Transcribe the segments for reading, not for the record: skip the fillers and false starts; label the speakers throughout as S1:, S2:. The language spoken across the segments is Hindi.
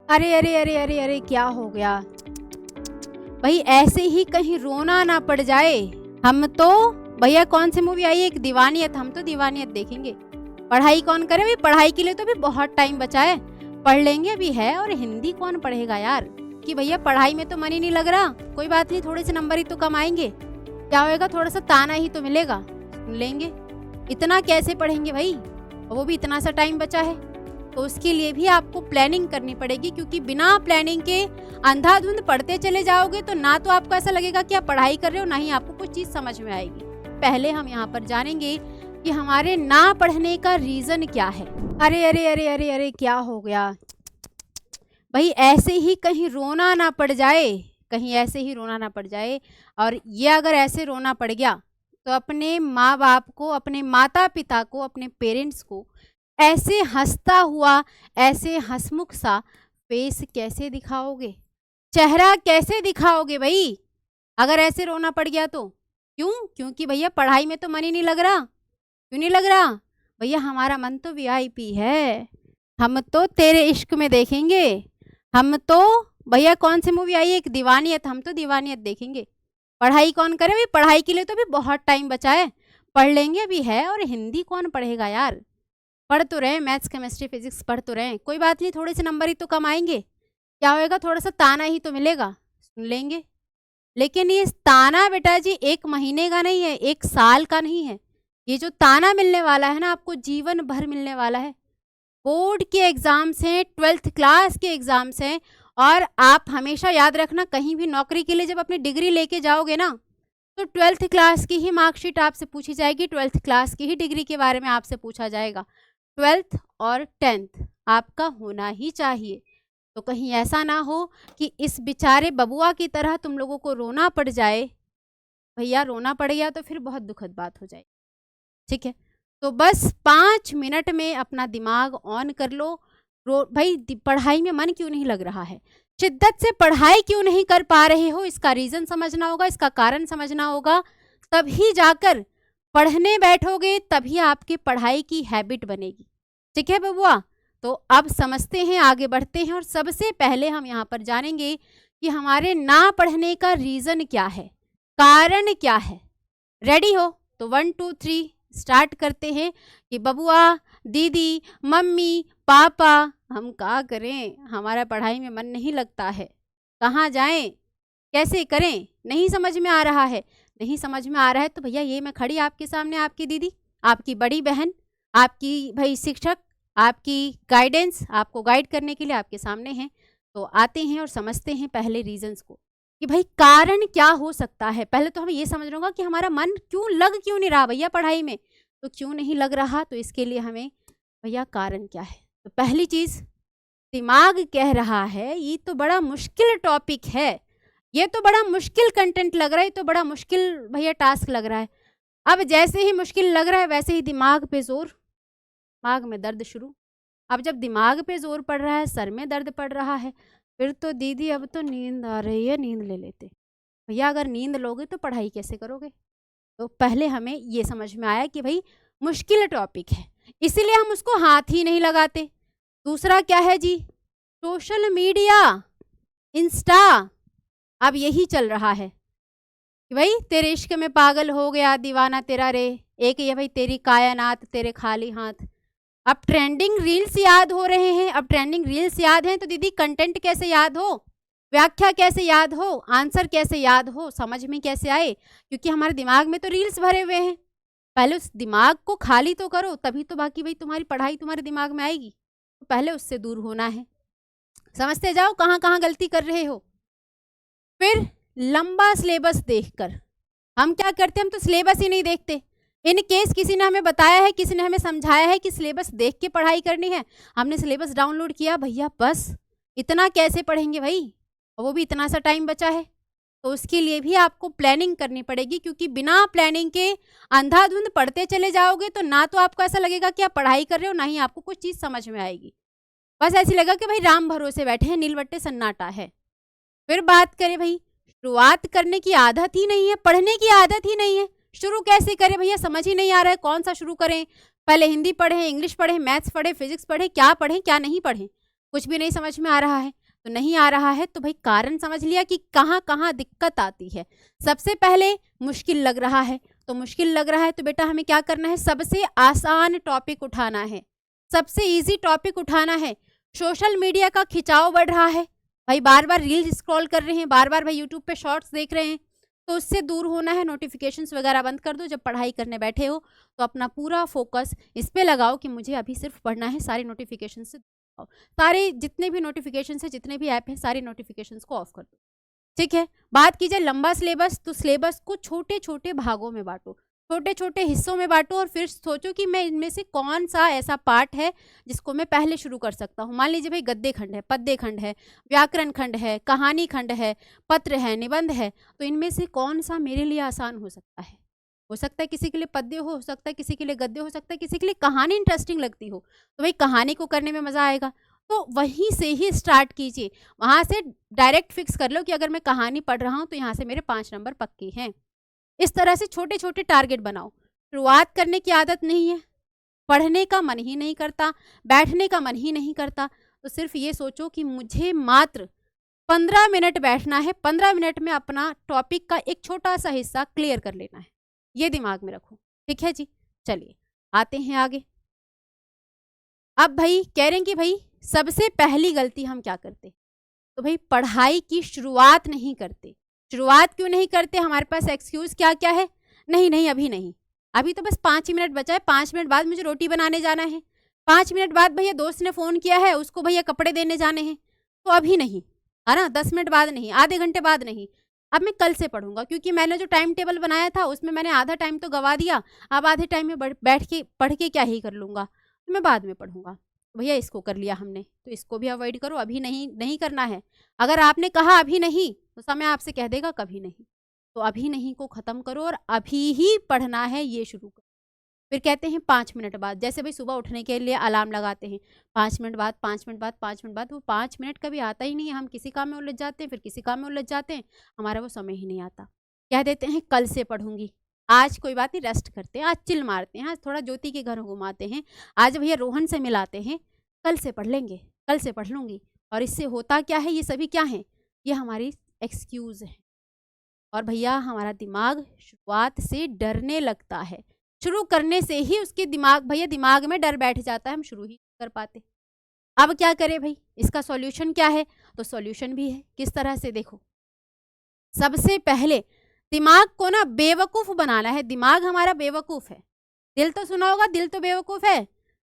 S1: अरे अरे अरे अरे अरे क्या हो गया भाई? ऐसे ही कहीं रोना ना पड़ जाए। हम तो भैया कौन सी मूवी आई है, एक दीवानियत, हम तो दीवानियत देखेंगे। पढ़ाई कौन करे भाई? पढ़ाई के लिए तो भी बहुत टाइम बचा है, पढ़ लेंगे भी है। और हिंदी कौन पढ़ेगा यार, कि भैया पढ़ाई में तो मन ही नहीं लग रहा। कोई बात नहीं, थोड़े से नंबर ही तो कम आएंगे, क्या होएगा, थोड़ा सा ताना ही तो मिलेगा, सुन लेंगे। इतना कैसे पढ़ेंगे भाई, और वो भी इतना सा टाइम बचा है। तो उसके लिए भी आपको प्लानिंग करनी पड़ेगी, क्योंकि बिना प्लानिंग के अंधाधुंध पढ़ते चले जाओगे तो ना तो आपको ऐसा लगेगा कि आप पढ़ाई कर रहे हो, ना ही आपको कुछ चीज समझ में आएगी। पहले हम यहाँ पर जानेंगे कि हमारे ना पढ़ने का रीजन क्या है। अरे अरे अरे अरे अरे क्या हो गया भाई? ऐसे ही कहीं रोना ना पड़ जाए, कहीं ऐसे ही रोना ना पड़ जाए। और ये अगर ऐसे रोना पड़ गया तो अपने माँ बाप को, अपने माता पिता को, अपने पेरेंट्स को ऐसे हंसता हुआ, ऐसे हंसमुख सा फेस कैसे दिखाओगे, चेहरा कैसे दिखाओगे भाई, अगर ऐसे रोना पड़ गया तो? क्यों? क्योंकि भैया पढ़ाई में तो मन ही नहीं लग रहा। क्यों नहीं लग रहा भैया? हमारा मन तो वीआईपी है, हम तो तेरे इश्क में देखेंगे। हम तो भैया कौन सी मूवी आई है, एक दीवानियत, हम तो दीवानियत देखेंगे। पढ़ाई कौन करे भाई? पढ़ाई के लिए तो भी बहुत टाइम बचा है, पढ़ लेंगे भी है। और हिंदी कौन पढ़ेगा यार? पढ़ तो रहे, मैथ्स केमिस्ट्री फिजिक्स पढ़ तो रहे, कोई बात नहीं, थोड़े से नंबर ही तो कम आएंगे, क्या होएगा, थोड़ा सा ताना ही तो मिलेगा, सुन लेंगे। लेकिन ये ताना बेटा जी 1 महीने का नहीं है, 1 साल का नहीं है। ये जो ताना मिलने वाला है ना, आपको जीवन भर मिलने वाला है। बोर्ड के एग्जाम्स हैं, 12th क्लास के एग्जाम्स हैं। और आप हमेशा याद रखना, कहीं भी नौकरी के लिए जब अपनी डिग्री लेके जाओगे ना, तो 12th क्लास की ही मार्कशीट आपसे पूछी जाएगी, 12th क्लास की ही डिग्री के बारे में आपसे पूछा जाएगा। 12th और 10th आपका होना ही चाहिए। तो कहीं ऐसा ना हो कि इस बेचारे बबुआ की तरह तुम लोगों को रोना पड़ जाए। भैया रोना पड़ गया तो फिर बहुत दुखद बात हो जाएगी, ठीक है? तो बस 5 मिनट में अपना दिमाग ऑन कर लो। भाई पढ़ाई में मन क्यों नहीं लग रहा है, शिद्दत से पढ़ाई क्यों नहीं कर पा रहे हो, इसका रीज़न समझना होगा, इसका कारण समझना होगा। तभी जाकर पढ़ने बैठोगे, तभी आपकी पढ़ाई की हैबिट बनेगी, ठीक है बबुआ? तो अब समझते हैं, आगे बढ़ते हैं। और सबसे पहले हम यहाँ पर जानेंगे कि हमारे ना पढ़ने का रीज़न क्या है, कारण क्या है। रेडी हो तो 1 2 3 स्टार्ट करते हैं कि बबुआ, दीदी, मम्मी, पापा, हम क्या करें, हमारा पढ़ाई में मन नहीं लगता है, कहाँ जाएं, कैसे करें, नहीं समझ में आ रहा है। नहीं समझ में आ रहा है तो भैया ये मैं खड़ी आपके सामने, आपकी दीदी, आपकी बड़ी बहन, आपकी भाई शिक्षक, आपकी गाइडेंस, आपको गाइड करने के लिए आपके सामने हैं। तो आते हैं और समझते हैं पहले रीजंस को कि भाई कारण क्या हो सकता है। पहले तो हमें ये समझना होगा कि हमारा मन क्यों नहीं रहा भैया पढ़ाई में, तो क्यों नहीं लग रहा, तो इसके लिए हमें भैया कारण क्या है। तो पहली चीज़, दिमाग कह रहा है ये तो बड़ा मुश्किल टॉपिक है, ये तो बड़ा मुश्किल कंटेंट लग रहा है, तो बड़ा मुश्किल भैया टास्क लग रहा है। अब जैसे ही मुश्किल लग रहा है वैसे ही दिमाग पे जोर, दिमाग में दर्द शुरू। अब जब दिमाग पे जोर पड़ रहा है, सर में दर्द पड़ रहा है, फिर तो दीदी अब तो नींद आ रही है, नींद ले लेते। भैया अगर नींद लोगे तो पढ़ाई कैसे करोगे? तो पहले हमें ये समझ में आया कि भाई मुश्किल टॉपिक है, इसीलिए हम उसको हाथ ही नहीं लगाते। दूसरा क्या है जी, सोशल मीडिया, इंस्टा, अब यही चल रहा है कि भाई तेरे इश्क में पागल हो गया दीवाना तेरा रे, एक ये भाई तेरी कायनात तेरे खाली हाथ। अब ट्रेंडिंग रील्स याद हो रहे हैं। अब ट्रेंडिंग रील्स याद हैं तो दीदी कंटेंट कैसे याद हो, व्याख्या कैसे याद हो, आंसर कैसे याद हो, समझ में कैसे आए? क्योंकि हमारे दिमाग में तो रील्स भरे हुए हैं। पहले उस दिमाग को खाली तो करो, तभी तो बाकी भाई तुम्हारी पढ़ाई तुम्हारे दिमाग में आएगी। तो पहले उससे दूर होना है, समझते जाओ कहाँ कहाँ गलती कर रहे हो। फिर लंबा सिलेबस देखकर हम क्या करते हैं, हम तो सिलेबस ही नहीं देखते। इन केस किसी ने हमें बताया है, किसी ने हमें समझाया है कि सिलेबस देख के पढ़ाई करनी है, हमने सिलेबस डाउनलोड किया, भैया बस इतना कैसे पढ़ेंगे भाई, और वो भी इतना सा टाइम बचा है। तो उसके लिए भी आपको प्लानिंग करनी पड़ेगी, क्योंकि बिना प्लानिंग के अंधाधुंध पढ़ते चले जाओगे तो ना तो आपको ऐसा लगेगा कि आप पढ़ाई कर रहे हो, ना ही आपको कुछ चीज़ समझ में आएगी। बस ऐसी लगा कि भाई राम भरोसे बैठे हैं, नीलवट्टे सन्नाटा है। फिर बात करें भाई, शुरुआत करने की आदत ही नहीं है, पढ़ने की आदत ही नहीं है, शुरू कैसे करें भैया, समझ ही नहीं आ रहा है कौन सा शुरू करें। पहले हिंदी पढ़ें, इंग्लिश पढ़ें, मैथ्स पढ़ें, फिजिक्स पढ़ें, क्या पढ़ें क्या नहीं पढ़ें। कुछ भी नहीं समझ में आ रहा है, तो नहीं आ रहा है तो भाई कारण समझ लिया कि कहाँ कहाँ दिक्कत आती है। सबसे पहले मुश्किल लग रहा है, तो मुश्किल लग रहा है तो बेटा हमें क्या करना है, सबसे आसान टॉपिक उठाना है, सबसे इजी टॉपिक उठाना है। सोशल मीडिया का खिंचाव बढ़ रहा है, भाई बार बार रील्स स्क्रॉल कर रहे हैं, बार बार भाई यूट्यूब पे शॉर्ट्स देख रहे हैं, तो उससे दूर होना है। नोटिफिकेशंस वगैरह बंद कर दो। जब पढ़ाई करने बैठे हो तो अपना पूरा फोकस इस पे लगाओ कि मुझे अभी सिर्फ पढ़ना है, सारी नोटिफिकेशन से सारे जितने भी नोटिफिकेशन है, जितने भी ऐप हैं, सारे नोटिफिकेशंस को ऑफ कर दो। ठीक है। बात की जाए लंबा सिलेबस, तो सिलेबस को छोटे छोटे भागों में बांटो, छोटे छोटे हिस्सों में बांटो, और फिर सोचो कि मैं इनमें से कौन सा ऐसा पार्ट है जिसको मैं पहले शुरू कर सकता हूँ। मान लीजिए भाई गद्य खंड है, पद्य खंड है, व्याकरण खंड है, कहानी खंड है, पत्र है, निबंध है, तो इनमें से कौन सा मेरे लिए आसान हो सकता है। हो सकता है किसी के लिए पद्य हो सकता है किसी के लिए गद्य हो सकता है, किसी के लिए कहानी इंटरेस्टिंग लगती हो, तो भाई कहानी को करने में मज़ा आएगा, तो वहीं से ही स्टार्ट कीजिए। वहाँ से डायरेक्ट फिक्स कर लो कि अगर मैं कहानी पढ़ रहा हूँ तो यहाँ से मेरे 5 नंबर पक्के हैं। इस तरह से छोटे छोटे टारगेट बनाओ। शुरुआत करने की आदत नहीं है, पढ़ने का मन ही नहीं करता, बैठने का मन ही नहीं करता, तो सिर्फ ये सोचो कि मुझे मात्र 15 मिनट बैठना है, 15 मिनट में अपना टॉपिक का एक छोटा सा हिस्सा क्लियर कर लेना है, ये दिमाग में रखो। ठीक है जी। चलिए आते हैं आगे। अब भाई कह रहे हैं कि भाई सबसे पहली गलती हम क्या करते, तो भाई पढ़ाई की शुरुआत नहीं करते। शुरुआत क्यों नहीं करते, हमारे पास एक्सक्यूज क्या क्या है, नहीं नहीं अभी नहीं, अभी तो बस 5 ही मिनट बचा है, 5 मिनट बाद मुझे रोटी बनाने जाना है, 5 मिनट बाद भैया दोस्त ने फ़ोन किया है उसको भैया कपड़े देने जाने हैं, तो अभी नहीं, है ना, 10 मिनट बाद नहीं, आधे घंटे बाद नहीं, अब मैं कल से पढ़ूंगा, क्योंकि मैंने जो टाइम टेबल बनाया था उसमें मैंने आधा टाइम तो गवा दिया, अब आधे टाइम में बैठ के पढ़ के क्या ही कर लूँगा, तो मैं बाद में पढ़ूंगा। भैया इसको कर लिया हमने, तो इसको भी अवॉइड करो, अभी नहीं नहीं करना है। अगर आपने कहा अभी नहीं, तो समय आपसे कह देगा कभी नहीं, तो अभी नहीं को ख़त्म करो और अभी ही पढ़ना है ये शुरू करो। फिर कहते हैं 5 मिनट बाद, जैसे भाई सुबह उठने के लिए अलार्म लगाते हैं, 5 मिनट बाद 5 मिनट बाद 5 मिनट बाद, वो 5 मिनट कभी आता ही नहीं है, हम किसी काम में उलझ जाते हैं, फिर किसी काम में उलझ जाते हैं, हमारा वो समय ही नहीं आता। कह देते हैं कल से पढ़ूंगी, आज कोई बात नहीं, रेस्ट करते हैं, आज चिल मारते हैं, आज थोड़ा ज्योति के घर घुमाते हैं, आज भैया रोहन से मिलाते हैं, कल से पढ़ लेंगे, कल से पढ़ लूँगी। और इससे होता क्या है, ये सभी क्या है, ये हमारी एक्सक्यूज़ है। और भैया हमारा दिमाग शुरुआत से डरने लगता है, शुरू करने से ही उसके दिमाग में डर बैठ जाता है, हम शुरू ही नहीं कर पाते। अब क्या करें भाई, इसका सॉल्यूशन क्या है, तो सॉल्यूशन भी है, किस तरह से देखो। सबसे पहले दिमाग को ना बेवकूफ़ बनाना है, दिमाग हमारा बेवकूफ़ है, दिल तो सुना होगा, दिल तो बेवकूफ़ है,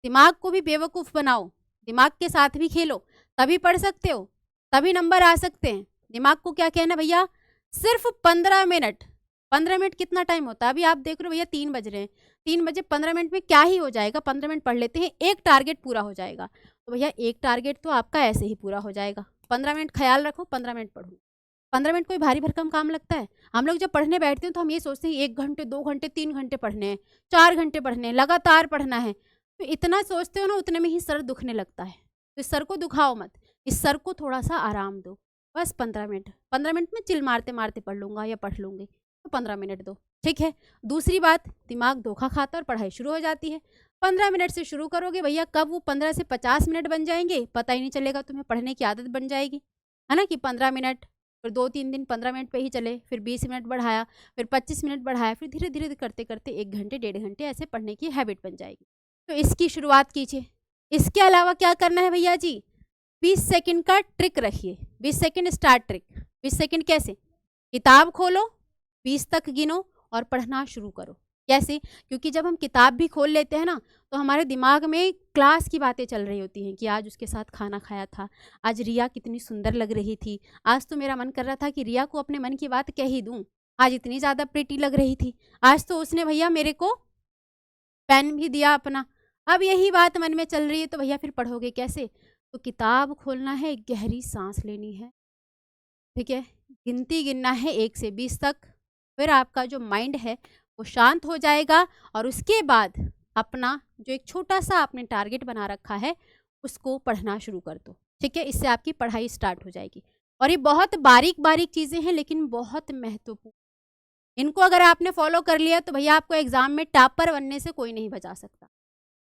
S1: दिमाग को भी बेवकूफ़ बनाओ, दिमाग के साथ भी खेलो, तभी पढ़ सकते हो, तभी नंबर आ सकते हैं। दिमाग को क्या कहना भैया, सिर्फ 15 मिनट, 15 मिनट कितना टाइम होता है, अभी आप देख रहे हो भैया 3 बज रहे हैं, 3 बजे 15 मिनट में क्या ही हो जाएगा, 15 मिनट पढ़ लेते हैं, एक टारगेट पूरा हो जाएगा। तो भैया एक टारगेट तो आपका ऐसे ही पूरा हो जाएगा, 15 मिनट ख्याल रखो, 15 मिनट पढ़ो। 15 मिनट कोई भारी भरकम काम लगता है, हम लोग जब पढ़ने बैठते हैं तो हम ये सोचते हैं 1 घंटे 2 घंटे 3 घंटे पढ़ने हैं, 4 घंटे पढ़ने हैं, लगातार पढ़ना है, तो इतना सोचते हो ना, उतने में ही सर दुखने लगता है। तो इस सर को दुखाओ मत, इस सर को थोड़ा सा आराम दो, बस 15 मिनट, 15 मिनट में चिल मारते मारते पढ़ लूँगा या पढ़ लूँगी, तो 15 मिनट दो। ठीक है। दूसरी बात, दिमाग धोखा खाता है और पढ़ाई शुरू हो जाती है। 15 मिनट से शुरू करोगे भैया, कब वो 15 से 50 मिनट बन जाएंगे पता ही नहीं चलेगा, तुम्हें पढ़ने की आदत बन जाएगी, है ना, कि 15 मिनट, फिर 2-3 दिन 15 मिनट पे ही चले, फिर 20 मिनट बढ़ाया, फिर 25 मिनट बढ़ाया, फिर धीरे धीरे करते करते 1 घंटे 1.5 घंटे ऐसे पढ़ने की हैबिट बन जाएगी। तो इसकी शुरुआत कीजिए। इसके अलावा क्या करना है भैया जी, 20 सेकंड का ट्रिक रखिए, 20 सेकंड स्टार्ट ट्रिक। 20 सेकंड कैसे, किताब खोलो, 20 तक गिनो और पढ़ना शुरू करो। कैसे, क्योंकि जब हम किताब भी खोल लेते हैं ना, तो हमारे दिमाग में क्लास की बातें चल रही होती हैं कि आज उसके साथ खाना खाया था, आज रिया कितनी सुंदर लग रही थी, आज तो मेरा मन कर रहा था कि रिया को अपने मन की बात कह ही दूँ, आज इतनी ज़्यादा प्रिटी लग रही थी, आज तो उसने भैया मेरे को पेन भी दिया अपना। अब यही बात मन में चल रही है, तो भैया फिर पढ़ोगे कैसे, तो किताब खोलना है, गहरी सांस लेनी है, ठीक है, गिनती गिनना है 1 से 20 तक, फिर आपका जो माइंड है वो शांत हो जाएगा, और उसके बाद अपना जो एक छोटा सा आपने टारगेट बना रखा है उसको पढ़ना शुरू कर दो। ठीक है, इससे आपकी पढ़ाई स्टार्ट हो जाएगी। और ये बहुत बारीक बारीक चीज़ें हैं, लेकिन बहुत महत्वपूर्ण, इनको अगर आपने फॉलो कर लिया तो भैया आपको एग्जाम में टॉपर बनने से कोई नहीं बचा सकता।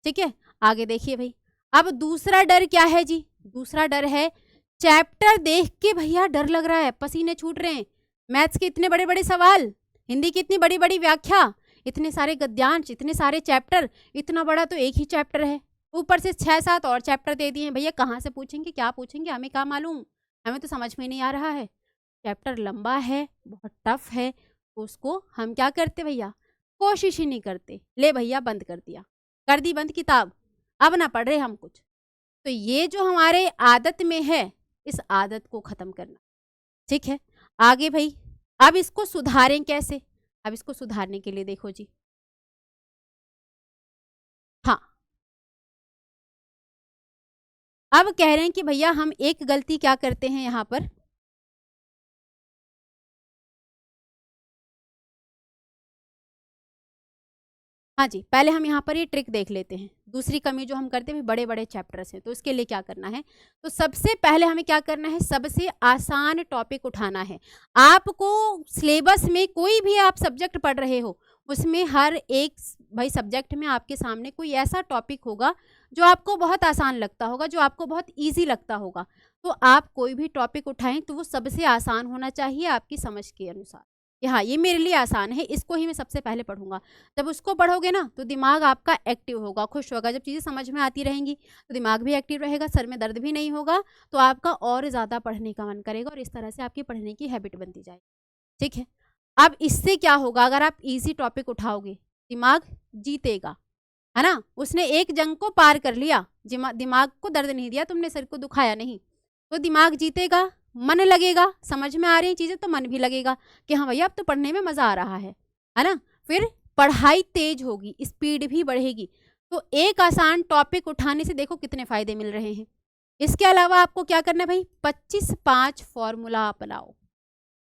S1: ठीक है, आगे देखिए भाई। अब दूसरा डर क्या है जी, दूसरा डर है चैप्टर देख के भैया डर लग रहा है, पसीने छूट रहे हैं, मैथ्स के इतने बड़े बड़े सवाल, हिंदी की इतनी बड़ी बड़ी व्याख्या, इतने सारे गद्यांश, इतने सारे चैप्टर, इतना बड़ा तो एक ही चैप्टर है, ऊपर से 6-7 और चैप्टर दे दिए भैया, कहाँ से पूछेंगे, क्या पूछेंगे, हमें क्या मालूम, हमें तो समझ में नहीं आ रहा है। चैप्टर लंबा है, बहुत टफ है, तो उसको हम क्या करते भैया, कोशिश ही नहीं करते, ले भैया बंद कर दिया, कर दी बंद किताब, अब ना पढ़ रहे हम कुछ। तो ये जो हमारे आदत में है, इस आदत को खत्म करना, ठीक है। आगे भाई, अब इसको सुधारें कैसे, अब इसको सुधारने के लिए देखो जी, हाँ, अब कह रहे हैं कि भैया हम एक गलती क्या करते हैं यहाँ पर, हाँ जी, पहले हम यहाँ पर ये ट्रिक देख लेते हैं। दूसरी कमी जो हम करते हैं, बड़े बड़े चैप्टर्स हैं, तो इसके लिए क्या करना है, तो सबसे पहले हमें क्या करना है, सबसे आसान टॉपिक उठाना है। आपको सिलेबस में कोई भी आप सब्जेक्ट पढ़ रहे हो, उसमें हर एक भाई सब्जेक्ट में आपके सामने कोई ऐसा टॉपिक होगा जो आपको बहुत आसान लगता होगा, जो आपको बहुत ईजी लगता होगा। तो आप कोई भी टॉपिक उठाएं तो वो सबसे आसान होना चाहिए आपकी समझ के अनुसार, कि हाँ ये मेरे लिए आसान है, इसको ही मैं सबसे पहले पढ़ूंगा। जब उसको पढ़ोगे ना तो दिमाग आपका एक्टिव होगा, खुश होगा, जब चीज़ें समझ में आती रहेंगी तो दिमाग भी एक्टिव रहेगा, सर में दर्द भी नहीं होगा, तो आपका और ज़्यादा पढ़ने का मन करेगा और इस तरह से आपकी पढ़ने की हैबिट बनती जाएगी, ठीक है। अब इससे क्या होगा, अगर आप इजी टॉपिक उठाओगे, दिमाग जीतेगा, है ना, उसने एक जंग को पार कर लिया, दिमाग को दर्द नहीं दिया, तुमने सिर को दुखाया नहीं, तो दिमाग जीतेगा, मन लगेगा, समझ में आ रही चीज़ें तो मन भी लगेगा कि हाँ भैया अब तो पढ़ने में मज़ा आ रहा है ना, फिर पढ़ाई तेज होगी, स्पीड भी बढ़ेगी। तो एक आसान टॉपिक उठाने से देखो कितने फ़ायदे मिल रहे हैं। इसके अलावा आपको क्या करना है भाई, 25-5 फॉर्मूला अपनाओ,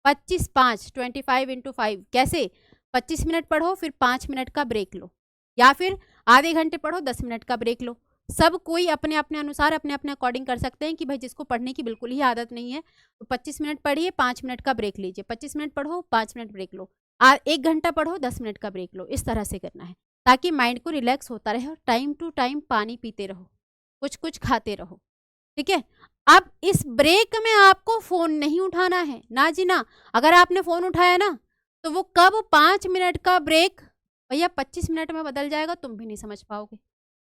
S1: 25-5, 25 × 5, कैसे, 25 मिनट पढ़ो, फिर 5 मिनट का ब्रेक लो, या फिर आधे घंटे पढ़ो, 10 मिनट का ब्रेक लो। सब कोई अपने अपने अनुसार अपने अपने अकॉर्डिंग कर सकते हैं कि भाई जिसको पढ़ने की बिल्कुल ही आदत नहीं है तो 25 मिनट पढ़िए, 5 मिनट का ब्रेक लीजिए, 25 मिनट पढ़ो, 5 मिनट ब्रेक लो, 1 घंटा पढ़ो, 10 मिनट का ब्रेक लो, इस तरह से करना है ताकि माइंड को रिलैक्स होता रहे, और टाइम टू टाइम पानी पीते रहो, कुछ कुछ खाते रहो, ठीक है। अब इस ब्रेक में आपको फोन नहीं उठाना है, ना जी ना, अगर आपने फोन उठाया ना तो वो कब 5 मिनट का ब्रेक भैया 25 मिनट में बदल जाएगा, तुम भी नहीं समझ पाओगे।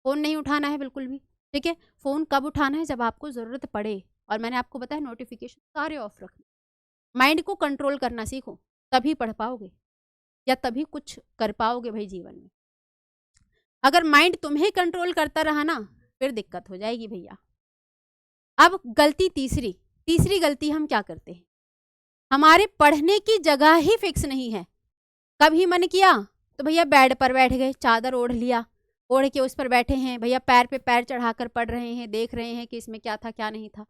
S1: फ़ोन नहीं उठाना है बिल्कुल भी, ठीक है। फ़ोन कब उठाना है, जब आपको ज़रूरत पड़े, और मैंने आपको बताया नोटिफिकेशन सारे ऑफ रखने, माइंड को कंट्रोल करना सीखो, तभी पढ़ पाओगे या तभी कुछ कर पाओगे भाई जीवन में। अगर माइंड तुम्हें कंट्रोल करता रहा ना, फिर दिक्कत हो जाएगी भैया। अब गलती तीसरी गलती हम क्या करते हैं, हमारे पढ़ने की जगह ही फिक्स नहीं है। कभी मन किया तो भैया बेड पर बैठ गए, चादर ओढ़ लिया, ओढ़ के उस पर बैठे हैं भैया, पैर पे पैर चढ़ाकर पढ़ रहे हैं, देख रहे हैं कि इसमें क्या था क्या नहीं था।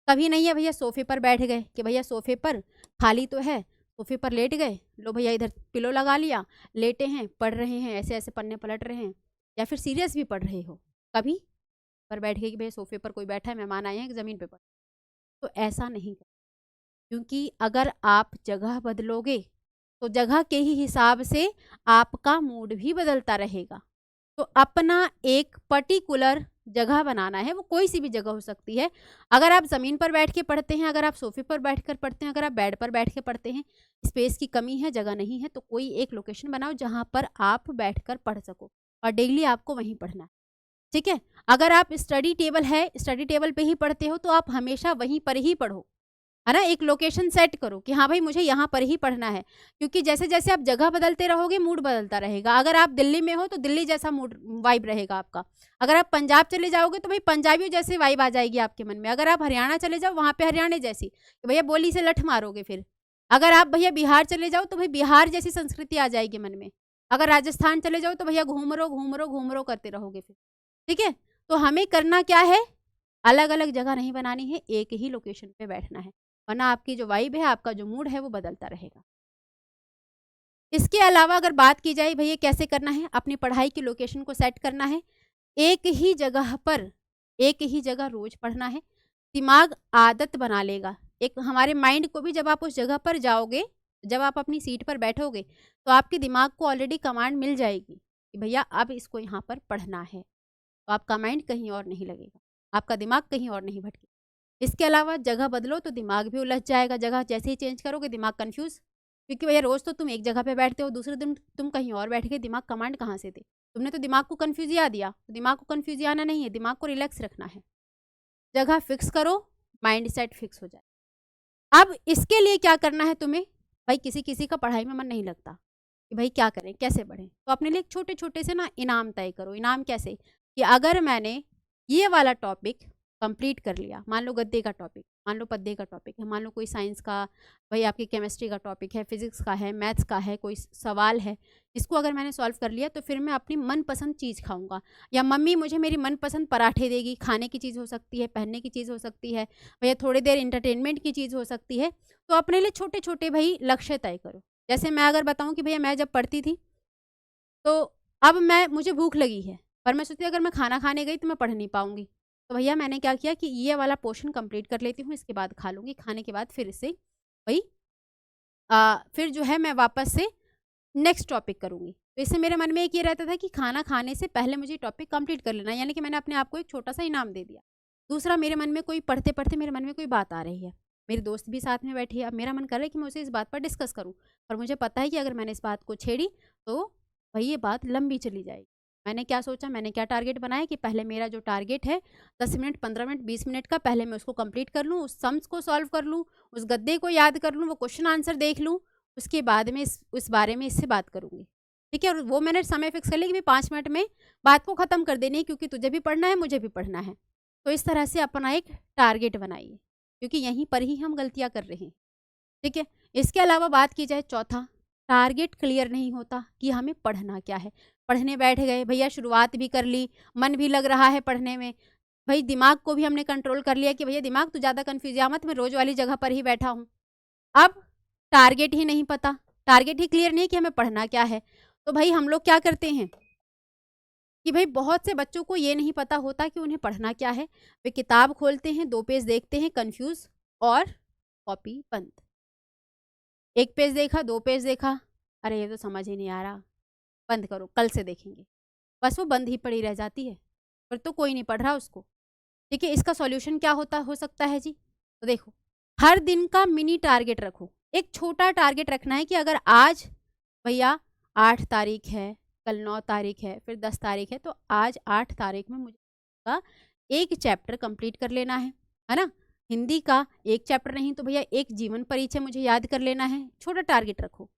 S1: कभी नहीं है भैया सोफे पर बैठ गए कि भैया सोफे पर खाली तो है, सोफे पर लेट गए, लो भैया इधर पिलो लगा लिया, लेटे हैं, पढ़ रहे हैं, ऐसे ऐसे पन्ने पलट रहे हैं, या फिर सीरियस भी पढ़ रहे हो। कभी पर बैठ गए कि भैया सोफे पर कोई बैठा है, मेहमान आए हैं, ज़मीन पे पढ़, तो ऐसा नहीं कर, क्योंकि अगर आप जगह बदलोगे तो जगह के ही हिसाब से आपका मूड भी बदलता रहेगा। तो अपना एक पर्टिकुलर जगह बनाना है, वो कोई सी भी जगह हो सकती है। अगर आप ज़मीन पर बैठ के पढ़ते हैं, अगर आप सोफे पर बैठकर पढ़ते हैं, अगर आप बेड पर बैठ के पढ़ते हैं, स्पेस की कमी है, जगह नहीं है, तो कोई एक लोकेशन बनाओ जहाँ पर आप बैठकर पढ़ सको, और डेली आपको वहीं पढ़ना है, ठीक है। अगर आप स्टडी टेबल है, स्टडी टेबल पे ही पढ़ते हो, तो आप हमेशा वहीं पर ही पढ़ो, है ना। एक लोकेशन सेट करो कि हाँ भाई मुझे यहाँ पर ही पढ़ना है, क्योंकि जैसे जैसे आप जगह बदलते रहोगे मूड बदलता रहेगा। अगर आप दिल्ली में हो तो दिल्ली जैसा मूड वाइब रहेगा आपका, अगर आप पंजाब चले जाओगे तो भाई पंजाबियों जैसे वाइब आ जाएगी आपके मन में, अगर आप हरियाणा चले जाओ वहाँ पे हरियाणा जैसी, तो भैया बोली से लठ मारोगे फिर। अगर आप भैया बिहार चले जाओ तो भाई बिहार जैसी संस्कृति आ जाएगी मन में, अगर राजस्थान चले जाओ तो भैया घूम रो करते रहोगे फिर, ठीक है। तो हमें करना क्या है, अलग अलग जगह नहीं बनानी है, एक ही लोकेशन पे बैठना है, वरना आपकी जो वाइब है, आपका जो मूड है वो बदलता रहेगा। इसके अलावा अगर बात की जाए भैया कैसे करना है, अपनी पढ़ाई की लोकेशन को सेट करना है, एक ही जगह पर एक ही जगह रोज पढ़ना है, दिमाग आदत बना लेगा। एक हमारे माइंड को भी जब आप उस जगह पर जाओगे, जब आप अपनी सीट पर बैठोगे तो आपके दिमाग को ऑलरेडी कमांड मिल जाएगी कि भैया अब इसको यहाँ पर पढ़ना है, तो आपका माइंड कहीं और नहीं लगेगा, आपका दिमाग कहीं और नहीं भटके। इसके अलावा जगह बदलो तो दिमाग भी उलझ जाएगा, जगह जैसे ही चेंज करोगे दिमाग कन्फ्यूज़, क्योंकि भैया रोज़ तो तुम एक जगह पे बैठते हो, दूसरे दिन तुम कहीं और बैठ गए, दिमाग कमांड कहाँ से दे? तुमने तो दिमाग को कन्फ्यूज़िया दिया, तो दिमाग को कन्फ्यूज़ियाना नहीं है, दिमाग को रिलैक्स रखना है। जगह फिक्स करो, माइंड सेट फिक्स हो जाए। अब इसके लिए क्या करना है तुम्हें? भाई किसी-किसी का पढ़ाई में मन नहीं लगता कि भाई क्या करें, कैसे पढ़ें? तो अपने लिए एक छोटे-छोटे से ना इनाम तय करो। इनाम कैसे? कि अगर मैंने ये वाला टॉपिक कंप्लीट कर लिया, मान लो गद्दे का टॉपिक, मान लो पद्य का टॉपिक है, मान लो कोई साइंस का, भाई आपकी केमिस्ट्री का टॉपिक है, फिजिक्स का है, मैथ्स का है, कोई सवाल है, इसको अगर मैंने सॉल्व कर लिया तो फिर मैं अपनी मनपसंद चीज़ खाऊंगा, या मम्मी मुझे मेरी मनपसंद पराठे देगी। खाने की चीज़ हो सकती है, पहनने की चीज़ हो सकती है, भैया थोड़ी देर इंटरटेनमेंट की चीज़ हो सकती है। तो अपने लिए छोटे छोटे भाई लक्ष्य तय करो। जैसे मैं अगर बताऊं कि भैया मैं जब पढ़ती थी तो अब मुझे भूख लगी है, पर मैं सोचती अगर मैं खाना खाने गई तो मैं पढ़ नहीं पाऊंगी, तो भैया मैंने क्या किया कि ये वाला पोर्शन कंप्लीट कर लेती हूँ, इसके बाद खा लूँगी, खाने के बाद फिर इससे भाई फिर जो है मैं वापस से नेक्स्ट टॉपिक करूँगी। तो इससे मेरे मन में एक ये रहता था कि खाना खाने से पहले मुझे टॉपिक कंप्लीट कर लेना, यानी कि मैंने अपने आप को एक छोटा सा इनाम दे दिया। दूसरा, मेरे मन में कोई पढ़ते पढ़ते मेरे मन में कोई बात आ रही है, मेरी दोस्त भी साथ में बैठी है, अब मेरा मन कर रहा है कि मैं उसे इस बात पर डिस्कस करूँ, पर मुझे पता है कि अगर मैंने इस बात को छेड़ी तो भाई ये बात लंबी चली जाएगी। मैंने क्या सोचा, मैंने क्या टारगेट बनाया कि पहले मेरा जो टारगेट है 10 मिनट, 15 मिनट, 20 मिनट का, पहले मैं उसको कंप्लीट कर लूँ, उस सम्स को सॉल्व कर लूँ, उस गद्दे को याद कर लूँ, वो क्वेश्चन आंसर देख लूँ, उसके बाद में इस बारे में इससे बात करूँगी। ठीक है, और वो मैंने समय फिक्स कर लिया कि भाई 5 मिनट में बात को ख़त्म कर देनी है, क्योंकि तुझे भी पढ़ना है, मुझे भी पढ़ना है। तो इस तरह से अपना एक टारगेट बनाइए, क्योंकि यहीं पर ही हम गलतियाँ कर रहे हैं। ठीक है, इसके अलावा बात की जाए चौथा, टारगेट क्लियर नहीं होता कि हमें पढ़ना क्या है। पढ़ने बैठ गए भैया, शुरुआत भी कर ली, मन भी लग रहा है पढ़ने में, भाई दिमाग को भी हमने कंट्रोल कर लिया कि भैया दिमाग तू ज़्यादा कन्फ्यूज मत, मैं रोज़ वाली जगह पर ही बैठा हूँ। अब टारगेट ही नहीं पता, टारगेट ही क्लियर नहीं कि हमें पढ़ना क्या है, तो भाई हम लोग क्या करते हैं कि भाई बहुत से बच्चों को ये नहीं पता होता कि उन्हें पढ़ना क्या है। वे किताब खोलते हैं, 2 पेज देखते हैं, कंफ्यूज और कॉपी बंद। 1 पेज देखा, 2 पेज देखा, अरे ये तो समझ ही नहीं आ रहा, बंद करो, कल से देखेंगे। बस वो बंद ही पड़ी रह जाती है, फिर तो कोई नहीं पढ़ रहा उसको। ठीक है, इसका सॉल्यूशन क्या हो सकता है जी? तो देखो, हर दिन का मिनी टारगेट रखो। एक छोटा टारगेट रखना है कि अगर आज भैया 8 तारीख है, कल 9 तारीख है, फिर 10 तारीख है, तो आज 8 तारीख में मुझे एक चैप्टर कंप्लीट कर लेना है ना? हिंदी का एक चैप्टर नहीं तो भैया एक जीवन परिचय मुझे याद कर लेना है। छोटा टारगेट रखो।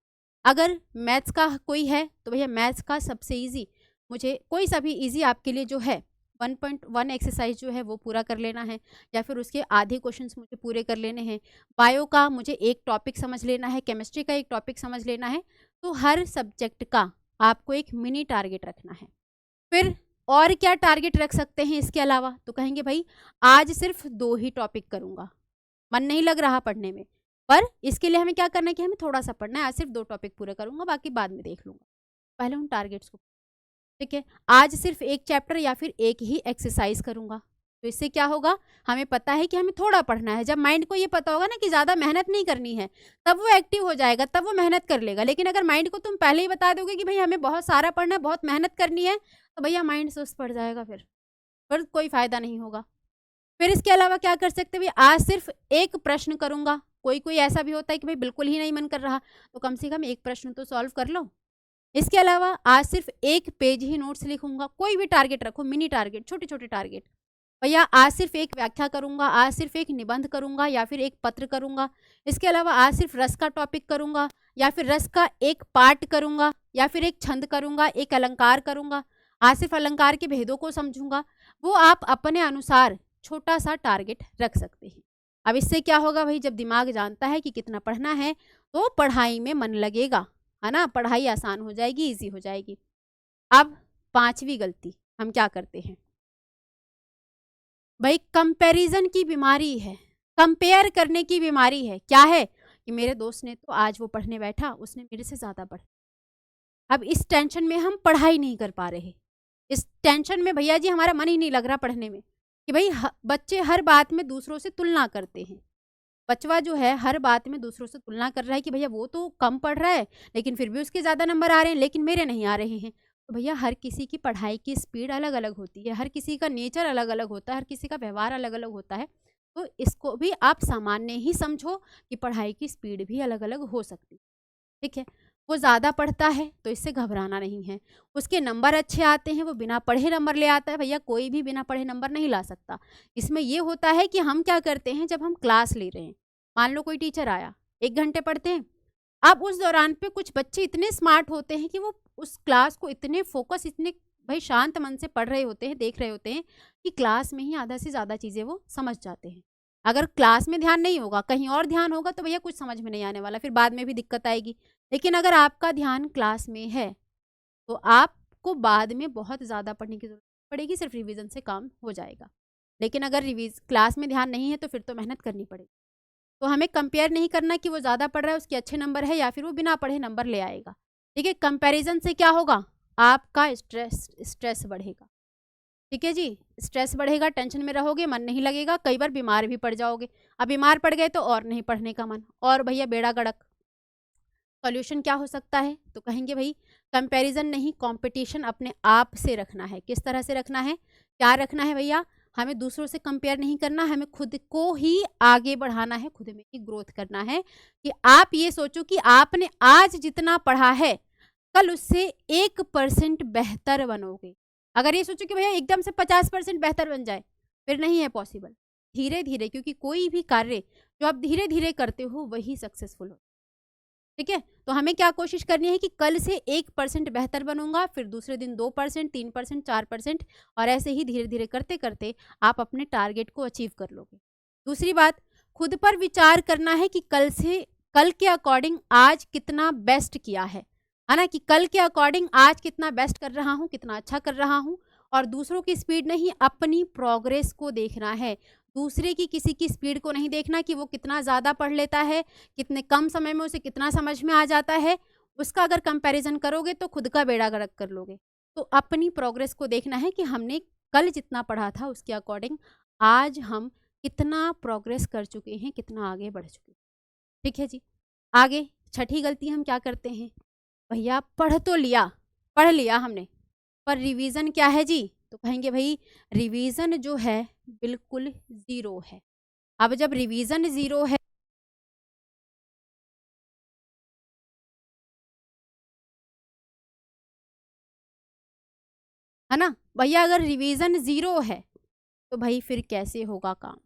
S1: अगर मैथ्स का कोई है तो भैया मैथ्स का सबसे इजी मुझे कोई सा भी इजी आपके लिए जो है 1.1 एक्सरसाइज जो है वो पूरा कर लेना है, या फिर उसके आधे क्वेश्चंस मुझे पूरे कर लेने हैं। बायो का मुझे एक टॉपिक समझ लेना है, केमिस्ट्री का एक टॉपिक समझ लेना है। तो हर सब्जेक्ट का आपको एक मिनी टारगेट रखना है। फिर और क्या टारगेट रख सकते हैं इसके अलावा? तो कहेंगे भाई आज सिर्फ 2 ही टॉपिक करूँगा, मन नहीं लग रहा पढ़ने में, पर इसके लिए हमें क्या करना है कि हमें थोड़ा सा पढ़ना है। आज सिर्फ 2 टॉपिक पूरे करूँगा, बाकी बाद में देख लूँगा। पहले उन टारगेट्स को, ठीक है, आज सिर्फ एक चैप्टर या फिर एक ही एक्सरसाइज करूँगा। तो इससे क्या होगा, हमें पता है कि हमें थोड़ा पढ़ना है। जब माइंड को ये पता होगा ना कि ज़्यादा मेहनत नहीं करनी है, तब वो एक्टिव हो जाएगा, तब वो मेहनत कर लेगा। लेकिन अगर माइंड को तुम पहले ही बता दोगे कि भाई हमें बहुत सारा पढ़ना है, बहुत मेहनत करनी है, तो भैया माइंड सुस्त पड़ जाएगा, फिर कोई फ़ायदा नहीं होगा। फिर इसके अलावा क्या कर सकते हैं, भैया आज सिर्फ एक प्रश्न करूँगा। कोई ऐसा भी होता है कि भाई बिल्कुल ही नहीं मन कर रहा, तो कम से कम एक प्रश्न तो सॉल्व कर लो। इसके अलावा आज सिर्फ 1 पेज ही नोट्स लिखूंगा। कोई भी टारगेट रखो, मिनी टारगेट, छोटे छोटे टारगेट। भैया आज सिर्फ एक व्याख्या करूंगा, आज सिर्फ एक निबंध करूंगा या फिर एक पत्र करूंगा। इसके अलावा आज सिर्फ रस का टॉपिक करूंगा, या फिर रस का एक पार्ट करूंगा, या फिर एक छंद करूंगा, एक अलंकार करूंगा। आज सिर्फ अलंकार के भेदों को समझूंगा। वो आप अपने अनुसार छोटा सा टारगेट रख सकते हैं। अब इससे क्या होगा भाई, जब दिमाग जानता है कि कितना पढ़ना है तो पढ़ाई में मन लगेगा, है ना, पढ़ाई आसान हो जाएगी, इजी हो जाएगी। अब 5वीं गलती हम क्या करते हैं भाई, कंपैरिजन की बीमारी है, कंपेयर करने की बीमारी है। क्या है कि मेरे दोस्त ने तो आज वो पढ़ने बैठा, उसने मेरे से ज़्यादा पढ़ा। अब इस टेंशन में हम पढ़ाई नहीं कर पा रहे, इस टेंशन में भैया जी हमारा मन ही नहीं लग रहा पढ़ने में, कि भाई बच्चे हर बात में दूसरों से तुलना करते हैं। बचवा जो है हर बात में दूसरों से तुलना कर रहा है कि भैया वो तो कम पढ़ रहा है लेकिन फिर भी उसके ज़्यादा नंबर आ रहे हैं, लेकिन मेरे नहीं आ रहे हैं। तो भैया हर किसी की पढ़ाई की स्पीड अलग अलग होती है, हर किसी का नेचर अलग अलग होता है, हर किसी का व्यवहार अलग अलग होता है। तो इसको भी आप सामान्य ही समझो कि पढ़ाई की स्पीड भी अलग अलग हो सकती है। ठीक है, वो ज़्यादा पढ़ता है तो इससे घबराना नहीं है, उसके नंबर अच्छे आते हैं, वो बिना पढ़े नंबर ले आता है। भैया कोई भी बिना पढ़े नंबर नहीं ला सकता। इसमें ये होता है कि हम क्या करते हैं, जब हम क्लास ले रहे हैं, मान लो कोई टीचर आया, 1 घंटे पढ़ते हैं। अब उस दौरान पे कुछ बच्चे इतने स्मार्ट होते हैं कि वो उस क्लास को इतने फोकस, इतने भाई शांत मन से पढ़ रहे होते हैं, देख रहे होते हैं कि क्लास में ही आधा से ज़्यादा चीज़ें वो समझ जाते हैं। अगर क्लास में ध्यान नहीं होगा, कहीं और ध्यान होगा, तो भैया कुछ समझ में नहीं आने वाला, फिर बाद में भी दिक्कत आएगी। लेकिन अगर आपका ध्यान क्लास में है तो आपको बाद में बहुत ज़्यादा पढ़ने की ज़रूरत पड़ेगी, सिर्फ रिवीजन से काम हो जाएगा। लेकिन अगर क्लास में ध्यान नहीं है तो फिर तो मेहनत करनी पड़ेगी। तो हमें कंपेयर नहीं करना कि वो ज़्यादा पढ़ रहा है, उसके अच्छे नंबर है, या फिर वो बिना पढ़े नंबर ले आएगा। ठीक है, कंपैरिजन से क्या होगा, आपका स्ट्रेस बढ़ेगा। ठीक है जी, स्ट्रेस बढ़ेगा, टेंशन में रहोगे, मन नहीं लगेगा, कई बार बीमार भी पड़ जाओगे। अब बीमार पड़ गए तो और नहीं पढ़ने का मन, और भैया बेड़ा गड़क। सॉल्यूशन क्या हो सकता है, तो कहेंगे भाई कंपैरिजन नहीं, कंपटीशन अपने आप से रखना है। किस तरह से रखना है, क्या रखना है भैया, हमें दूसरों से कंपेयर नहीं करना, हमें खुद को ही आगे बढ़ाना है, खुद में ही ग्रोथ करना है। कि आप ये सोचो कि आपने आज जितना पढ़ा है कल उससे 1% बेहतर बनोगे। अगर ये सोचो कि भैया एकदम से 50% बेहतर बन जाए, फिर नहीं है पॉसिबल। धीरे धीरे, क्योंकि कोई भी कार्य जो आप धीरे धीरे करते हो वही सक्सेसफुल हो। ठीक है, तो हमें क्या कोशिश करनी है कि कल से 1% बेहतर बनूंगा, फिर दूसरे दिन 2%, 3%, 4%, और ऐसे ही धीरे धीरे करते करते आप अपने टारगेट को अचीव कर लोगे। दूसरी बात, खुद पर विचार करना है कि कल के अकॉर्डिंग आज कितना बेस्ट किया है ना, कि कल के अकॉर्डिंग आज कितना बेस्ट कर रहा हूँ, कितना अच्छा कर रहा हूँ। और दूसरों की स्पीड नहीं, अपनी प्रोग्रेस को देखना है। दूसरे की, किसी की स्पीड को नहीं देखना कि वो कितना ज़्यादा पढ़ लेता है, कितने कम समय में उसे कितना समझ में आ जाता है। उसका अगर कंपैरिजन करोगे तो खुद का बेड़ा गर्क कर लोगे। तो अपनी प्रोग्रेस को देखना है कि हमने कल जितना पढ़ा था उसके अकॉर्डिंग आज हम कितना प्रोग्रेस कर चुके हैं, कितना आगे बढ़ चुके हैं। ठीक है जी, आगे छठी गलती हम क्या करते हैं, भैया पढ़ लिया हमने, पर रिवीजन क्या है जी, तो कहेंगे भाई रिवीजन जो है बिल्कुल ज़ीरो है। अब जब रिवीजन ज़ीरो है ना भैया, अगर रिवीजन ज़ीरो है तो भाई फिर कैसे होगा काम,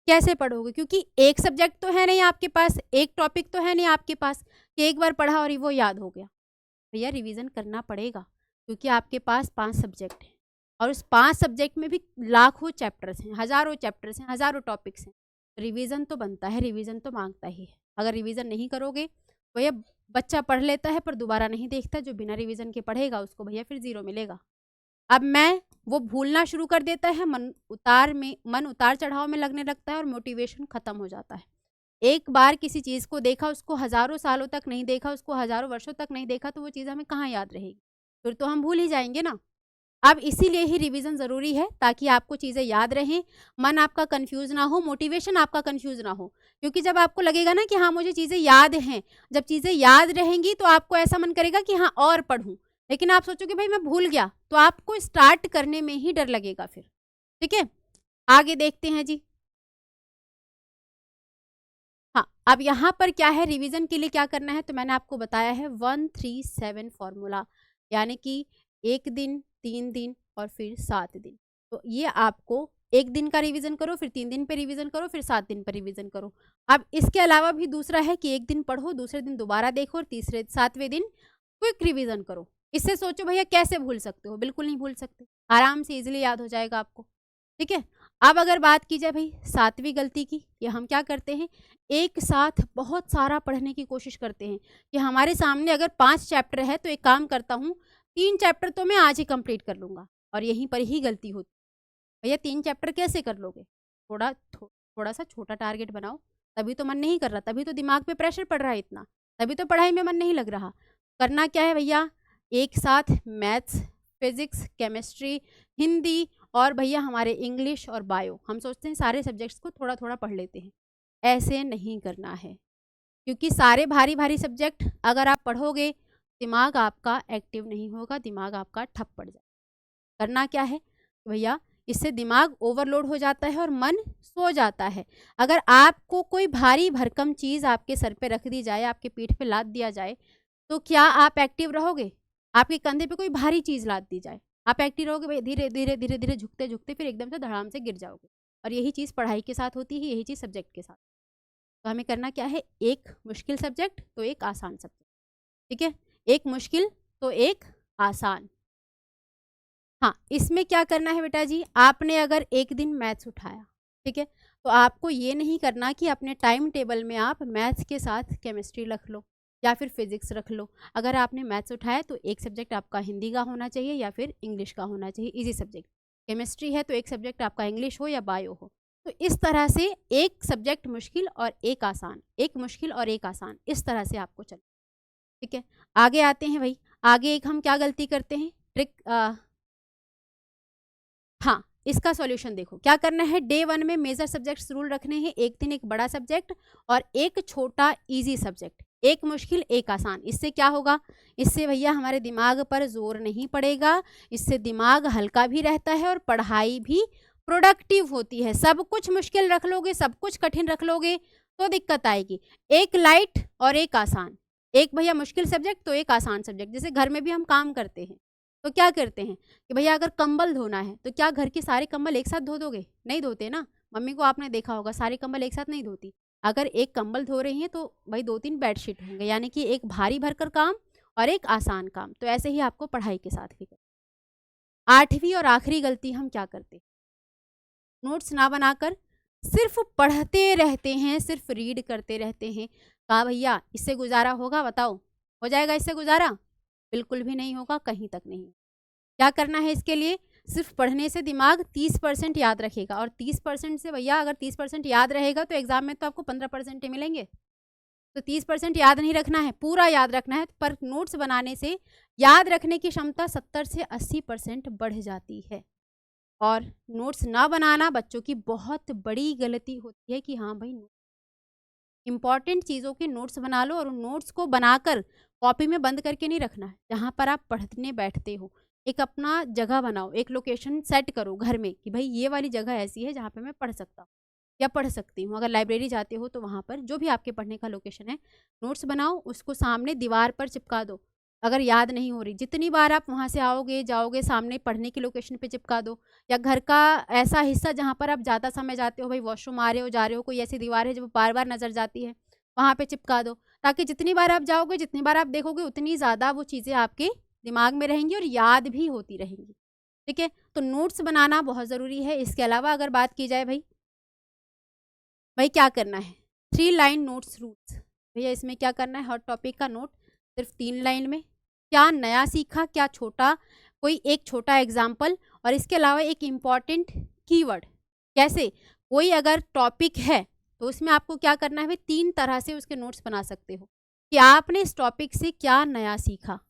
S1: कैसे पढ़ोगे, क्योंकि एक सब्जेक्ट तो है नहीं आपके पास, एक टॉपिक तो है नहीं आपके पास कि एक बार पढ़ा और वो याद हो गया। भैया रिवीजन करना पड़ेगा, क्योंकि आपके पास 5 सब्जेक्ट हैं, और उस 5 सब्जेक्ट में भी लाखों चैप्टर्स हैं, हज़ारों चैप्टर्स हैं, हज़ारों टॉपिक्स हैं। रिवीजन तो बनता है, रिवीजन तो मांगता ही है। अगर रिवीजन नहीं करोगे तो भैया बच्चा पढ़ लेता है पर दोबारा नहीं देखता, जो बिना रिवीजन के पढ़ेगा उसको भैया फिर 0 मिलेगा। अब वो भूलना शुरू कर देता है, मन उतार चढ़ाव में लगने लगता है, और मोटिवेशन खत्म हो जाता है। एक बार किसी चीज़ को देखा, उसको हज़ारों सालों तक नहीं देखा, उसको हज़ारों वर्षों तक नहीं देखा, तो वो चीज़ हमें कहाँ याद रहेगी, फिर तो हम भूल ही जाएंगे ना। अब इसीलिए ही रिवीजन ज़रूरी है, ताकि आपको चीज़ें याद रहें, मन आपका कंफ्यूज ना हो, मोटिवेशन आपका कंफ्यूज ना हो। क्योंकि जब आपको लगेगा ना कि हाँ मुझे चीज़ें याद हैं, जब चीज़ें याद रहेंगी तो आपको ऐसा मन करेगा कि हाँ और पढ़ूं। लेकिन आप सोचोगे भाई मैं भूल गया, तो आपको स्टार्ट करने में ही डर लगेगा फिर। ठीक है, आगे देखते हैं जी। हाँ, अब यहाँ पर क्या है, रिवीजन के लिए क्या करना है, तो मैंने आपको बताया है 137 फॉर्मूला, यानी कि 1 दिन, 3 दिन और फिर 7 दिन। तो ये आपको 1 दिन का रिवीजन करो, फिर 3 दिन पे रिवीजन करो, फिर 7 दिन पर रिवीजन करो। अब इसके अलावा भी दूसरा है कि 1 दिन पढ़ो, दूसरे दिन दोबारा देखो, और तीसरे 7वें दिन क्विक रिवीजन करो। इससे सोचो भैया कैसे भूल सकते हो, बिल्कुल नहीं भूल सकते, आराम से इजीली याद हो जाएगा आपको। ठीक है, अब अगर बात की जाए भाई 7वीं गलती की, ये हम क्या करते हैं, एक साथ बहुत सारा पढ़ने की कोशिश करते हैं कि हमारे सामने अगर 5 चैप्टर है तो एक काम करता हूँ 3 चैप्टर तो मैं आज ही कंप्लीट कर लूँगा, और यहीं पर ही गलती होती। भैया 3 चैप्टर कैसे कर लोगे, थोड़ा सा छोटा टारगेट बनाओ, तभी तो मन नहीं कर रहा, तभी तो दिमाग पे प्रेशर पड़ रहा है इतना, तभी तो पढ़ाई में मन नहीं लग रहा। करना क्या है भैया, एक साथ मैथ्स, फिजिक्स, केमिस्ट्री, हिंदी और भैया हमारे इंग्लिश और बायो, हम सोचते हैं सारे सब्जेक्ट्स को थोड़ा थोड़ा पढ़ लेते हैं। ऐसे नहीं करना है, क्योंकि सारे भारी भारी सब्जेक्ट अगर आप पढ़ोगे दिमाग आपका एक्टिव नहीं होगा, दिमाग आपका ठप पड़ जाएगा। करना क्या है भैया, इससे दिमाग ओवरलोड हो जाता है और मन सो जाता है। अगर आपको कोई भारी भरकम चीज़ आपके सर पे रख दी जाए, आपके पीठ पे लाद दिया जाए, तो क्या आप एक्टिव रहोगे? आपके कंधे पे कोई भारी चीज़ लाद दी जाए, आप एक्टिव रहोगे? भाई धीरे धीरे धीरे धीरे झुकते झुकते फिर एकदम से धड़ाम से गिर जाओगे। और यही चीज़ पढ़ाई के साथ होती है, यही चीज़ सब्जेक्ट के साथ। तो हमें करना क्या है, एक मुश्किल सब्जेक्ट तो एक आसान सब्जेक्ट, ठीक है, एक मुश्किल तो एक आसान। हाँ, इसमें क्या करना है बेटा जी, आपने अगर एक दिन मैथ्स उठाया, ठीक है, तो आपको ये नहीं करना कि अपने टाइम टेबल में आप मैथ्स के साथ केमिस्ट्री रख लो या फिर फिजिक्स रख लो। अगर आपने मैथ्स उठाया तो एक सब्जेक्ट आपका हिंदी का होना चाहिए या फिर इंग्लिश का होना चाहिए, इजी सब्जेक्ट। केमिस्ट्री है तो एक सब्जेक्ट आपका इंग्लिश हो या बायो हो। तो इस तरह से एक सब्जेक्ट मुश्किल और एक आसान, एक मुश्किल और एक आसान, इस तरह से आपको चलना, ठीक है। आगे आते हैं भाई, आगे एक हम क्या गलती करते हैं, ट्रिक हाँ, इसका सॉल्यूशन देखो क्या करना है। डे 1 में मेजर सब्जेक्ट्स रूल रखने हैं, एक दिन एक बड़ा सब्जेक्ट और एक छोटा इजी सब्जेक्ट, एक मुश्किल एक आसान। इससे क्या होगा, इससे भैया हमारे दिमाग पर जोर नहीं पड़ेगा, इससे दिमाग हल्का भी रहता है और पढ़ाई भी प्रोडक्टिव होती है। सब कुछ मुश्किल रख लोगे, सब कुछ कठिन रख लोगे तो दिक्कत आएगी। एक लाइट और एक आसान, एक भैया मुश्किल सब्जेक्ट तो एक आसान सब्जेक्ट। जैसे घर में भी हम काम करते हैं तो क्या करते हैं कि भैया अगर कंबल धोना है तो क्या घर के सारे कंबल एक साथ धो दोगे? नहीं धोते ना। मम्मी को आपने देखा होगा सारे कंबल एक साथ नहीं धोती। अगर एक कंबल धो रही हैं तो भाई 2-3 बेडशीट होंगे, यानी कि एक भारी भरकर काम और एक आसान काम। तो ऐसे ही आपको पढ़ाई के साथ भी करना। 8वीं और आखिरी गलती हम क्या करते, नोट्स ना बनाकर सिर्फ पढ़ते रहते हैं, सिर्फ रीड करते रहते हैं। कहा भैया इससे गुजारा होगा, बताओ हो जाएगा इससे गुजारा? बिल्कुल भी नहीं होगा, कहीं तक नहीं। क्या करना है इसके लिए, सिर्फ पढ़ने से दिमाग 30% याद रखेगा और 30% से भैया अगर 30% याद रहेगा तो एग्जाम में तो आपको 15% ही मिलेंगे। तो 30% याद नहीं रखना है, पूरा याद रखना है। पर नोट्स बनाने से याद रखने की क्षमता 70 से 80% बढ़ जाती है। और नोट्स ना बनाना बच्चों की बहुत बड़ी गलती होती है कि हाँ भाई इंपॉर्टेंट चीज़ों के नोट्स बना लो और उन नोट्स को बनाकर कॉपी में बंद करके नहीं रखना है। जहाँ पर आप पढ़ने बैठते हो एक अपना जगह बनाओ, एक लोकेशन सेट करो घर में कि भाई ये वाली जगह ऐसी है जहाँ पे मैं पढ़ सकता हूँ या पढ़ सकती हूँ। अगर लाइब्रेरी जाते हो तो वहाँ पर जो भी आपके पढ़ने का लोकेशन है नोट्स बनाओ, उसको सामने दीवार पर चिपका दो। अगर याद नहीं हो रही, जितनी बार आप वहाँ से आओगे जाओगे सामने पढ़ने की लोकेशन पे चिपका दो। या घर का ऐसा हिस्सा जहाँ पर आप ज़्यादा समय जाते हो, भाई वॉशरूम आ रहे हो जा रहे हो, कोई ऐसी दीवार है जो बार बार नज़र जाती है, वहाँ पे चिपका दो। ताकि जितनी बार आप जाओगे जितनी बार आप देखोगे उतनी ज़्यादा वो चीज़ें आपके दिमाग में रहेंगी और याद भी होती रहेंगी, ठीक है। तो नोट्स बनाना बहुत ज़रूरी है। इसके अलावा अगर बात की जाए भाई क्या करना है, 3 लाइन नोट्स रूल्स। भैया इसमें क्या करना है, हर टॉपिक का नोट सिर्फ 3 लाइन में, क्या नया सीखा, क्या छोटा, कोई एक छोटा एग्जाम्पल और इसके अलावा एक इम्पॉर्टेंट कीवर्ड। कैसे, कोई अगर टॉपिक है तो उसमें आपको क्या करना है भाई 3 तरह से उसके नोट्स बना सकते हो कि आपने इस टॉपिक से क्या नया सीखा,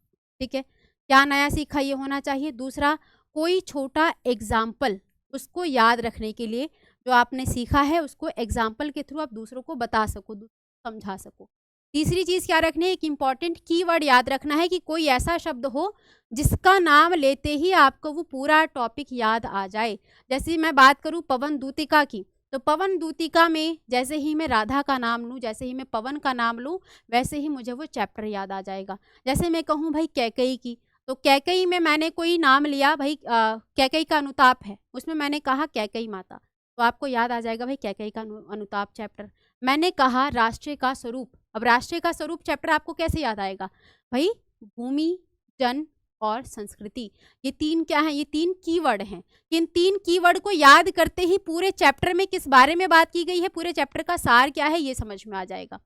S1: ठीक है, क्या नया सीखा ये होना चाहिए। दूसरा, कोई छोटा एग्जाम्पल, उसको याद रखने के लिए जो आपने सीखा है उसको एग्जाम्पल के थ्रू आप दूसरों को बता सको, समझा सको। तीसरी चीज़ क्या रखनी है, एक इम्पॉर्टेंट कीवर्ड याद रखना है कि कोई ऐसा शब्द हो जिसका नाम लेते ही आपको वो पूरा टॉपिक याद आ जाए। जैसे मैं बात करूँ पवन दूतिका की, तो पवन दूतिका में जैसे ही मैं राधा का नाम लूँ, जैसे ही मैं पवन का नाम लूँ, वैसे ही मुझे वो चैप्टर याद आ जाएगा। जैसे मैं कहूँ भाई कैकई की, तो कैकई में मैंने कोई नाम लिया, भाई कैकई का अनुताप है, उसमें मैंने कहा कैकई माता, तो आपको याद आ जाएगा भाई कैकई का अनुताप चैप्टर। मैंने कहा राष्ट्र का स्वरूप, अब राष्ट्र का स्वरूप चैप्टर आपको कैसे याद आएगा भाई, भूमि, जन और संस्कृति, ये 3 क्या हैं, ये 3 कीवर्ड हैं। इन 3 कीवर्ड को याद करते ही पूरे चैप्टर में किस बारे में बात की गई है, पूरे चैप्टर का सार क्या है, ये समझ में आ जाएगा।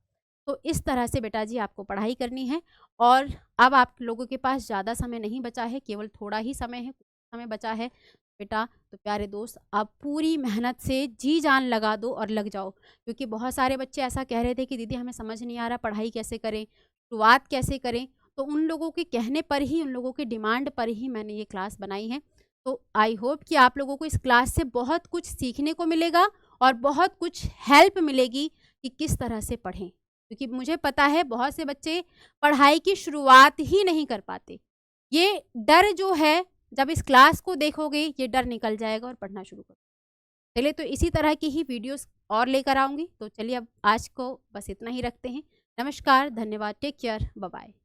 S1: तो इस तरह से बेटा जी आपको पढ़ाई करनी है। और अब आप लोगों के पास ज़्यादा समय नहीं बचा है, केवल थोड़ा ही समय है, समय बचा है बेटा। तो प्यारे दोस्त आप पूरी मेहनत से जी जान लगा दो और लग जाओ, क्योंकि बहुत सारे बच्चे ऐसा कह रहे थे कि दीदी हमें समझ नहीं आ रहा पढ़ाई कैसे करें, शुरुआत कैसे करें। तो उन लोगों के कहने पर ही, उन लोगों के डिमांड पर ही मैंने ये क्लास बनाई है। तो आई होप कि आप लोगों को इस क्लास से बहुत कुछ सीखने को मिलेगा और बहुत कुछ हेल्प मिलेगी कि किस तरह से पढ़ें, क्योंकि मुझे पता है बहुत से बच्चे पढ़ाई की शुरुआत ही नहीं कर पाते। ये डर जो है, जब इस क्लास को देखोगे ये डर निकल जाएगा और पढ़ना शुरू करो। चलिए, तो इसी तरह की ही वीडियोस और लेकर आऊँगी। तो चलिए अब आज को बस इतना ही रखते हैं। नमस्कार, धन्यवाद, टेक केयर, बाय बाय।